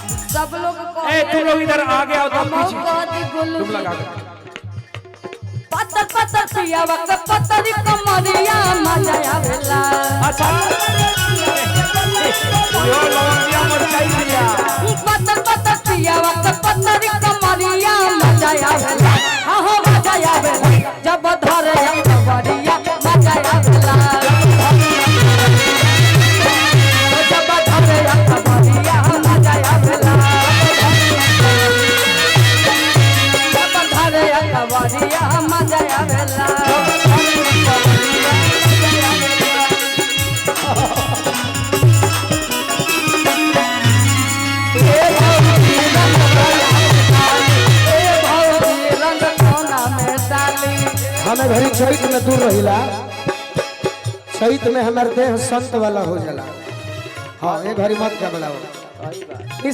सब लोग ए तुम लोग इधर आगे आओ, तुम पीछे तुम लगा दो। पत्थर पत्थर पिया वक्त पत्थर कमरिया मजा आवेला। अच्छा यो लवंगिया मरचाई दिया। पत्थर पत्थर पिया वक्त पत्थर कमरिया मजा आवेला। हाँ मजा आवेला जब धरे कमरिया मजा आवेला। जब धरे कमरिया मजा आवेला। जब धरे कमरिया मजा आवेला। हमें घरी चैत में दूर रहिला, चैत में हमारे देह संत वाला हो जाला। हाँ ये घरी मत घबराओ।